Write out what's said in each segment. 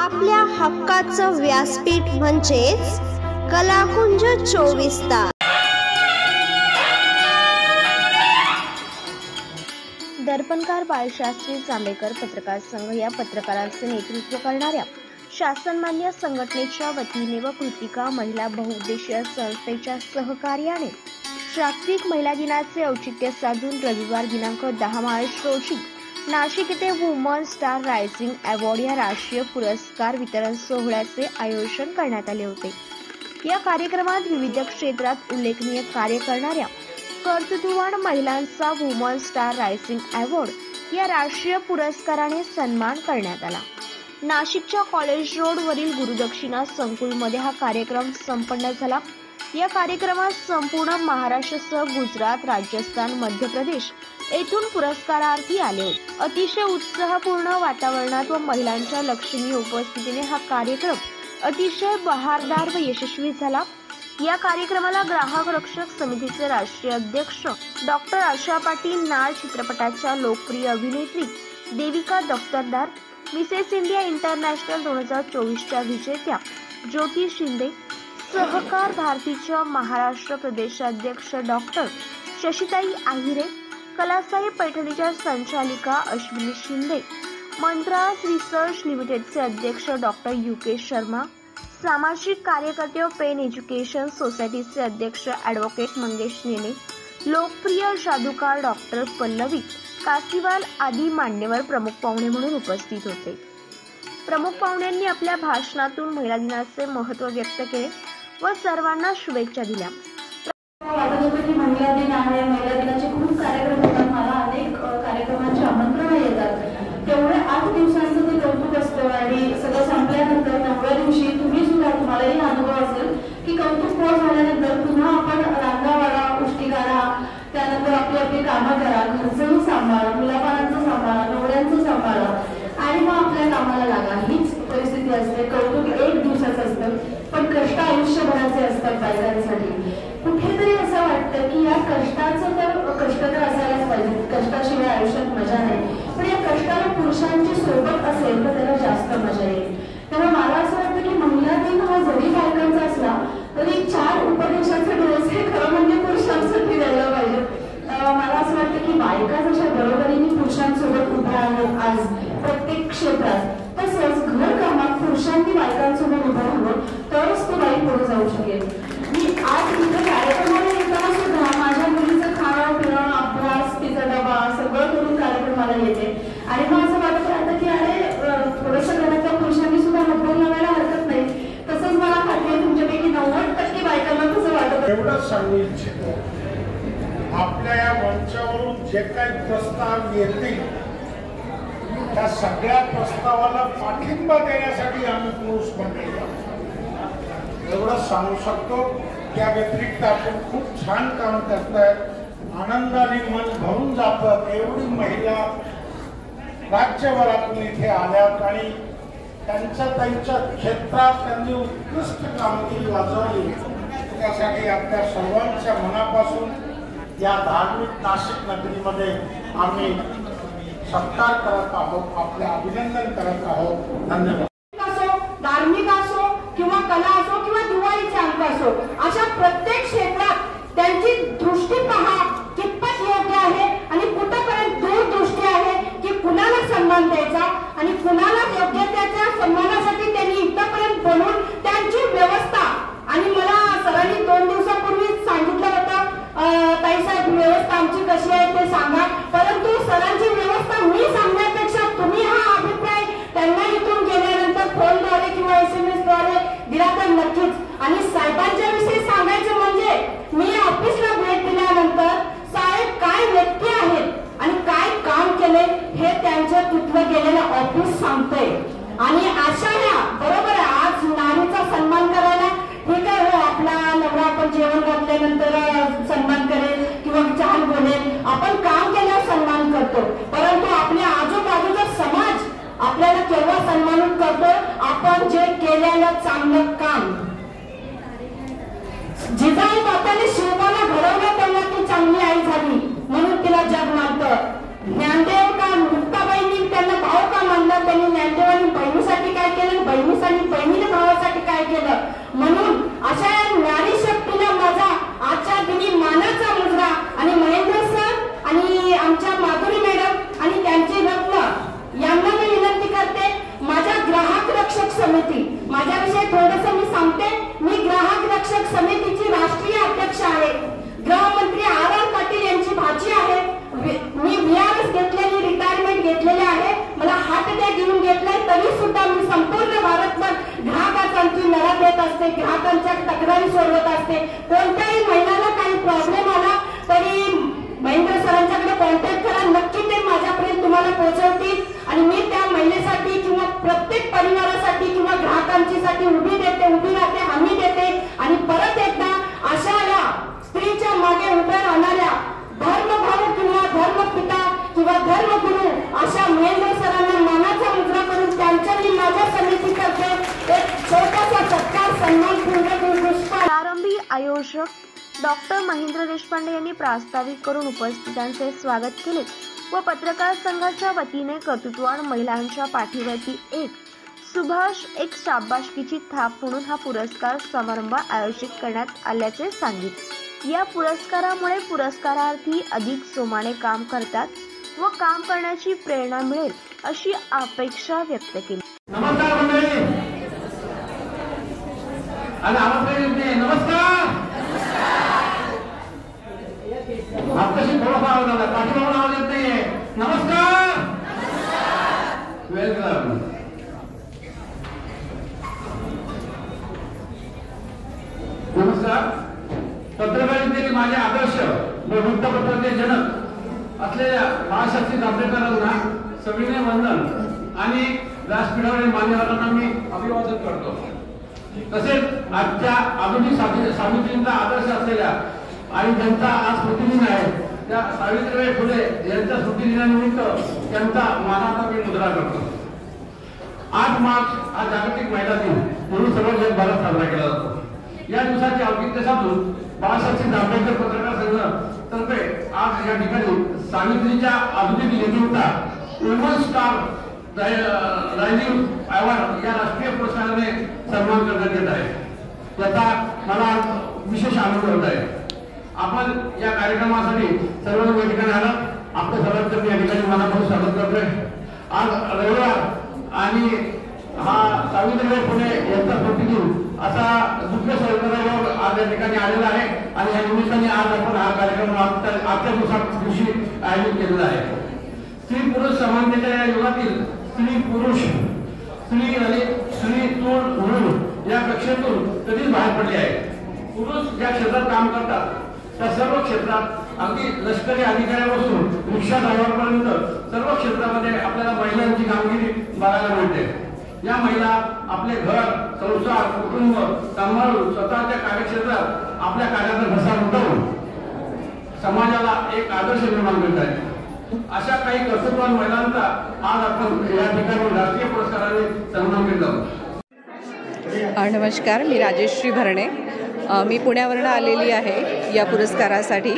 आपल्या हक्काचं व्यासपीठ म्हणजेच कलाकुंज 24 तास। दर्पणकार बाळशास्त्री जांभेकर पत्रकार संघ या पत्रकारांचे नेतृत्व करणाऱ्या शासनमान्य संघटनेच्या वतीने व कृतिका महिला बहुउद्देशीय संस्थेच्या सहकार्याने जागतिक महिला दिनाचे औचित्य साधून रविवार दिनांक 10 मार्च रोजी नाशिक येथे वुमन स्टार रायझिंग अवॉर्ड या राष्ट्रीय पुरस्कार वितरण सोहळ्याचे आयोजन करण्यात आले होते। या कार्यक्रमात विविध क्षेत्रात उल्लेखनीय कार्य करणाऱ्या कर्तृत्ववान महिलांचा वुमन स्टार रायझिंग अवॉर्ड या राष्ट्रीय पुरस्काराने सन्मान करण्यात आला। नाशिकच्या कॉलेज रोड वरील गुरुदक्षिणा संकुलमध्ये हा कार्यक्रम संपन्न झाला। या कार्यक्रमात संपूर्ण महाराष्ट्रासह गुजरात, राजस्थान, मध्य प्रदेश येथून पुरस्कारार्थी आले होते। अतिशय उत्साहपूर्ण वातावरणात व महिलांच्या लक्षणीय उपस्थितीने हा कार्यक्रम अतिशय बहारदार व यशस्वी झाला। या कार्यक्रमाला ग्राहक रक्षक समितीचे राष्ट्रीय अध्यक्ष डॉक्टर आशा पाटील, नाळ चित्रपटाच्या लोकप्रिय अभिनेत्री Devika Daftardar, Mrs India International 2024च्या विजेत्या ज्योती शिंदे, सहकार भारतीच्या महाराष्ट्र प्रदेशाध्यक्ष डॉक्टर शशिताई आहिरे, कलासाहेब पैठणीच्या संचालिका अश्विनी शिंदे, मंत्रास रिसर्च लिमिटेडचे अध्यक्ष डॉक्टर UK शर्मा, सामाजिक कार्यकर्ते व पेन एज्युकेशन सोसायटीचे अध्यक्ष ॲडव्होकेट मंगेश नेने, लोकप्रिय जादूकार डॉक्टर पल्लवी कासीवाल आदी मान्यवर प्रमुख पाहुणे म्हणून उपस्थित होते। प्रमुख पाहुण्यांनी आपल्या भाषणातून महिला दिनाचे महत्त्व व्यक्त केले व सर्वांना शुभेच्छा दिल्या। महिला दिन आहे, महिला दिनाचे खूप कार्यक्रम होतात, मला अनेक कार्यक्रमांचे आमंत्रण येतात। तेवढे 8 दिवसांचं ते कौतुक असतं आणि सगळं संपल्यानंतर 9व्या दिवशी तुम्ही सुद्धा तुम्हालाही अनुभव असेल की कौतुक पूर्ण झाल्यानंतर पुन्हा आपण रांगा वाढा, उष्टी काढा, त्यानंतर आपली आपली कामं करा, घरचंही सांभाळा, मुलाबाळांचं सांभाळा, नवऱ्यांचं सांभाळा आणि मग आपल्या कामाला लागा। हीच परिस्थिती असते। कौतुक 1 दिवसाचं असतं पण कष्ट आयुष्यभराचे असतात बायकांसाठी। कुठेतरी असं वाटतं की या कष्टाचं कष्ट तर असायलाच पाहिजे, कष्टाशिवाय आयुष्यात मजा नाही, पण या कष्टाला पुरुषांची सोबत असेल तर त्याला जास्त मजा येईल। त्यामुळे मला असं वाटतं की महिला दिन हा जरी बायकांचा असला तरी 4 उपदेशाचे डोस हे खरं म्हणजे पुरुषांसाठी द्यायला पाहिजे। मला असं वाटतं की बायका जशा बरोबरीने पुरुषांसोबत उभ्या आहेत आज प्रत्येक क्षेत्रात, तसंच घर कामात पुरुषांनी बायकांसोबत उभं राहावं तरच तो बाई पुढे जाऊ शकेल। मी आज तिथे कार्यक्रमाला येताना सुद्धा माझ्या मुलीचं खाणं पिणं, अभ्यास, तिचा डबा सगळं करून कार्यक्रमाला येते आणि मग असं वाटत राहतं की अरे थोडंसं घरातल्या पुरुषांनी सुद्धा हातभार लावायला हरकत नाही। तसंच मला खात्री आहे तुमच्यापैकी 90% बायकांना तसं वाटत। एवढंच सांगू इच्छितो, आपल्या या मंचावरून जे काही प्रस्ताव येतील त्या सगळ्या प्रस्तावाला पाठिंबा देण्यासाठी आम्ही पुरुष मंडळी एवढं सांगू शकतो। त्या व्यतिरिक्त आपण खूप छान काम करतायत, आनंदाने मन भरून जातं। एवढी महिला राज्यभरातून इथे आल्यात आणि त्यांच्या क्षेत्रात त्यांनी उत्कृष्ट कामगिरी वाजवली। त्यासाठी आपल्या सर्वांच्या मनापासून या धार्मिक नाशिक नगरीमध्ये आम्ही सत्कार करत आहोत, आपले अभिनंदन करत आहोत। धन्यवाद। धार्मिक असो किंवा कला असो किंवा दिवाळीचे अंक असो, अशा प्रत्येक क्षेत्रात त्यांची दृष्टी पहा कितपत योग्य आहे आणि कुठपर्यंत दूरदृष्टी आहे की कुणाला सन्मान द्यायचा आणि कुणाला योग्य त्याच्या सन्मानासाठी त्यांनी इथपर्यंत बनवून त्यांची व्यवस्था। आणि मला सरांनी 2 दिवसापूर्वी सांगितलं होतं ताईसाहेब व्यवस्था आमची कशी आहे ते सांगा, परंतु सरांची व्यवस्था मी सांगण्यापेक्षा तुम्ही हा अभिप्राय त्यांना इथून गेल्यानंतर फोनद्वारे किंवा SMS द्वारे दिला तर नक्कीच। आणि साहेबांच्या विषयी सांगायचं म्हणजे मी ऑफिसला भेट दिल्यानंतर साहेब काय व्यक्ती आहेत आणि काय काम केले हे त्यांच्या तिथलं गेलेलं ऑफिस सांगतंय। आणि अशा बरोबर आहे, आज नारीचा सन्मान करायला ठीक आहे, हो आपला नवरा आपण जेवण घातल्यानंतर सन्मान करेल किंवा छान बोलेल, आपण काम केल्यावर सन्मान करतो, परंतु आपल्या आजूबाजूचा समाज आपल्याला केव्हा सन्मान करतो? आपण जे केलेलं चांगलं काम। जिजाऊ माताने शिवबाला घडवलं तेव्हा ती चांगली आई झाली म्हणून तिला जग मानतं। ज्ञानदेव का मुक्ताबाईंनी त्यांना भाऊ का मानलं? त्यांनी ज्ञानदेवांनी बहिणीसाठी काय केलं? माणसांनी बहिणीने भावासाठी काय केलं, म्हणून अशा नारी शक्तीला माझा आजच्या दिनी मानाचा मुजरा आणि महेंद्र सर आणि आमच्या माधुरी मॅडम आणि त्यांचे रत्न यांना मी विनंती करते, माझ्या ग्राहक रक्षक समिती, माझ्याविषयी थोडंसं मी सांगते, मी ग्राहक रक्षक समितीची राष्ट्रीय अध्यक्ष आहे, गृहमंत्री आर पाटील यांची भाची आहे, मी VRS घेतलेली, रिटायरमेंट घेतलेली आहे, मला हार्ट अटॅक येऊन घेतलाय, तरी सुद्धा मी संपूर्ण भारतभर ग्राहकांची लढा देत असते, ग्राहकांच्या तक्रारी सोडवत असते, कोणत्याही महिलाला काही प्रॉब्लेम आला तरी महेंद्र सरांच्याकडे कॉन्टॅक्ट करा, नक्की ते माझ्यापर्यंत तुम्हाला पोहोचवतील आणि मी त्या महिलेसाठी किंवा प्रत्येक परिवारासाठी किंवा ग्राहकांची उभी राहते, हमी देते आणि परत एकदा अशा या स्त्रीच्या मागे उभ्या राहणाऱ्या धर्मभाऊ किंवा धर्मपिता किंवा धर्मगुरू अशा महेंद्र सरांना मानाचा मुजरा करून त्यांच्यानी माझ्या समितीतर्फे एक छोटासा सत्कार सन्मानपूर्वक पुष्प. प्रारंभी आयोजक डॉक्टर महेंद्र देशपांडे यांनी प्रास्ताविक करून उपस्थितांचे स्वागत केले व पत्रकार संघाच्या वतीने कर्तृत्ववान महिलांच्या पाठीवरती एक सुभाष एक शाबासकीची थाप म्हणून हा पुरस्कार समारंभ आयोजित करण्यात आल्याचे सांगितले. या पुरस्कारामुळे पुरस्कारार्थी अधिक जोमाने काम करतात व काम करण्याची प्रेरणा मिळेल अशी अपेक्षा व्यक्त केली. नमस्कार मंडळी आणि आवाज येते. नमस्कार. आपल्याशी थोडासा आवाज आला, पाठीमागून आवाज येत नाहीये. नमस्कार. वेलकम. नमस्कार. पत्रकारितेतील माझे आदर्श व वृत्तपत्राचे जनक असलेल्या बाळशास्त्री जांभेकरांना सविनय वंदन आणि व्यासपीठावरील मान्यवरांना मी अभिवादन करतो. तसेच आजच्या आधुनिक सावित्रींचा आदर्श असलेल्या आणि ज्यांचा आज स्मृतिदिन आहे त्या सावित्रीबाई फुले यांच्या स्मृतिदिनानिमित्त त्यांचा मानाचा मी मुजरा करतो. 8 मार्च हा जागतिक महिला दिन म्हणून सर्व जगभरात साजरा केला जातो. या दिवसाचे औचित्य साधून बाळशास्त्री जांभेकर पत्रकार संघ तर्फे आज या ठिकाणी सावित्रीच्या आधुनिक लेखिका वुमन स्टार रायझिंग अवॉर्ड या राष्ट्रीय पुरस्काराने सन्मान करण्यात येत आहे. याचा मला विशेष आनंद होत आहे. आपण या कार्यक्रमासाठी सर्वजण या ठिकाणी आलात. आपल्या सर्वांचं मी या ठिकाणी मनापासून स्वागत करतोय. आज रविवार आणि हा सावित्रीबाई फुले यांचा स्मृतिदिन असा दुसऱ्या सरकारवर आज या ठिकाणी आलेला आहे आणि या निमित्ताने आज आपण हा कार्यक्रम आजच्या दिवशी आयोजित केलेला आहे. स्त्री पुरुष समानतेच्या या युगातील स्त्री पुरुष स्त्री आणि स्त्री तूळ म्हणून या कक्षेतून कधीच बाहेर पडले आहे. पुरुष ज्या क्षेत्रात काम करतात त्या सर्व क्षेत्रात अगदी लष्करी अधिकाऱ्यापासून रिक्षा ड्रायव्हरपर्यंत सर्व क्षेत्रामध्ये आपल्याला महिलांची कामगिरी बघायला मिळते. या महिला आपले घर संसार कुटुंब सांभाळून स्वतःच्या कार्यक्षेत्रात आपल्या कार्याचा घसा उठवून समाजाला एक आदर्श निर्माण करत आहेत. अशा काही कर्तृत्ववान महिलांचा आज आपण या ठिकाणी राष्ट्रीय पुरस्काराने सन्मान केला. नमस्कार, मी राजेश्री भरणे. मी पुण्यावरून आलेली आहे या पुरस्कारासाठी.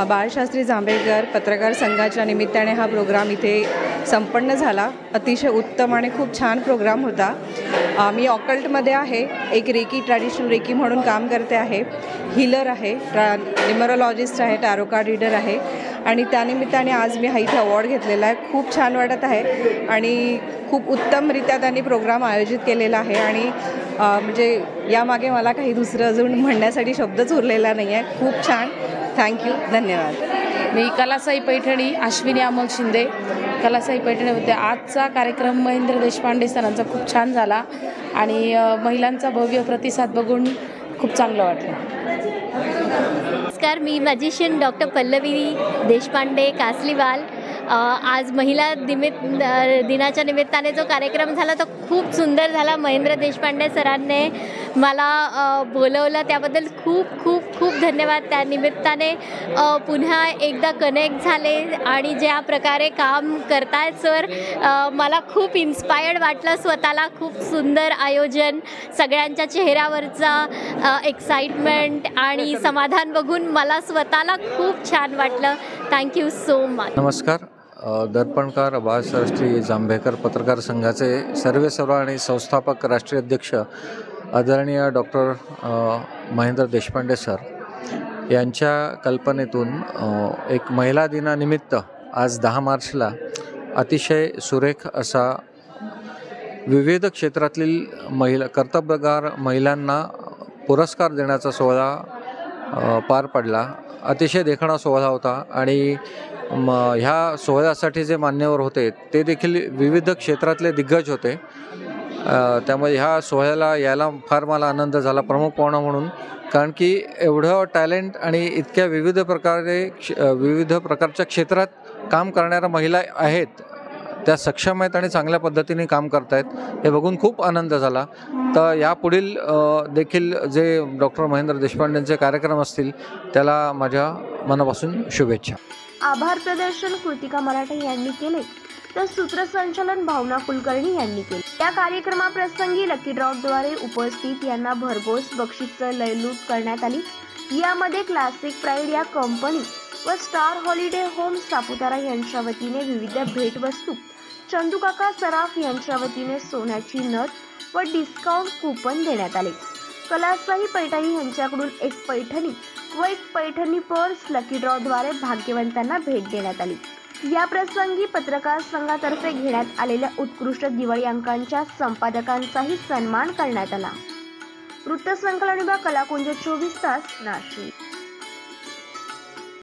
बाळशास्त्री जांभेकर पत्रकार संघाच्या निमित्ताने हा प्रोग्राम इथे संपन्न झाला. अतिशय उत्तम आणि खूप छान प्रोग्राम होता. मी ऑकल्टमध्ये आहे, एक रेकी ट्रॅडिशनल रेकी म्हणून काम करते आहे, हीलर आहे, न्यूमरोलॉजिस्ट आहे, टॅरो कार्ड रीडर आहे आणि त्यानिमित्ताने आज मी हा इथे अवॉर्ड घेतलेला आहे. खूप छान वाटत आहे आणि खूप उत्तमरित्या त्यांनी प्रोग्राम आयोजित केलेला आहे आणि म्हणजे यामागे मला काही दुसरं अजून म्हणण्यासाठी शब्दच उरलेला नाही आहे. खूप छान. थँक्यू. धन्यवाद. मी कलासाई पैठणी अश्विनी अमोल शिंदे, कलासाई पैठणी होते. आजचा कार्यक्रम महेंद्र देशपांडे सरांचा खूप छान झाला आणि महिलांचा भव्य प्रतिसाद बघून खूप चांगलं वाटलं. नमस्कार, मी मॅजिशियन डॉक्टर पल्लवी देशपांडे कासलीवाल. आज महिला दिनाच्या निमित्ताने जो कार्यक्रम झाला तो खूप सुंदर झाला. महेंद्र देशपांडे सरांनी मला बोलवलं त्याबद्दल खूप खूप खूप धन्यवाद. त्या निमित्ताने पुन्हा एकदा कनेक्ट झाले आणि ज्या प्रकारे काम करतायत सर मला खूप इन्स्पायर्ड वाटलं स्वतःला. खूप सुंदर आयोजन, सगळ्यांच्या चेहऱ्यावरचा एक्साइटमेंट आणि समाधान बघून मला स्वतःला खूप छान वाटलं. Thank you so much. नमस्कार, दर्पणकार बाळशास्त्री जांभेकर पत्रकार संघाचे सर्वेसर्वा आणि संस्थापक राष्ट्रीय अध्यक्ष आदरणीय डॉक्टर महेंद्र देशपांडे सर यांच्या कल्पनेतून एक महिला दिनानिमित्त आज 10 मार्चला अतिशय सुरेख असा विविध क्षेत्रातील कर्तव्यगार महिलांना पुरस्कार देण्याचा सोहळा पार पडला. अतिशय देखणा सोहळा होता आणि ह्या सोहळ्यासाठी जे मान्यवर होते ते देखील विविध क्षेत्रातले दिग्गज होते. त्यामुळे ह्या सोहळ्याला यायला फार मला आनंद झाला प्रमुख पाहुणा म्हणून, कारण की एवढं टॅलेंट आणि इतक्या विविध प्रकारच्या क्षेत्रात काम करणाऱ्या महिला आहेत, त्या सक्षम आहेत आणि चांगल्या पद्धतीने काम करत आहेत, हे बघून खूप आनंद झाला. तर यापुढील देखील जे डॉक्टर महेंद्र देशपांडेंचे कार्यक्रम असतील त्याला माझ्या मनापासून शुभेच्छा. आभार प्रदर्शन कृतिका मराठे यांनी केले तर सूत्रसंचालन भावना कुलकर्णी यांनी केले. या कार्यक्रमाप्रसंगी लकी ड्रॉद्वारे उपस्थित यांना भरघोस बक्षीस लयलूट करण्यात आली. यामध्ये क्लासिक प्राईड या कंपनी व स्टार हॉलिडे होम सापुतारा यांच्या वतीने विविध भेटवस्तू, चंदूकाका सराफ यांच्या वतीने सोन्याची नथ व डिस्काउंट कूपन देण्यात आले. कलासाई पैठणी यांच्याकडून एक पैठणी व एक पैठणी पर्स लकी ड्रॉद्वारे भाग्यवंतांना भेट देण्यात आली. या प्रसंगी पत्रकार संघातर्फे घेण्यात आलेल्या उत्कृष्ट दिवाळी अंकांच्या संपादकांचाही सन्मान करण्यात आला. वृत्तसंकलन विभाग, कलाकुंज 24 तास, नाशिक.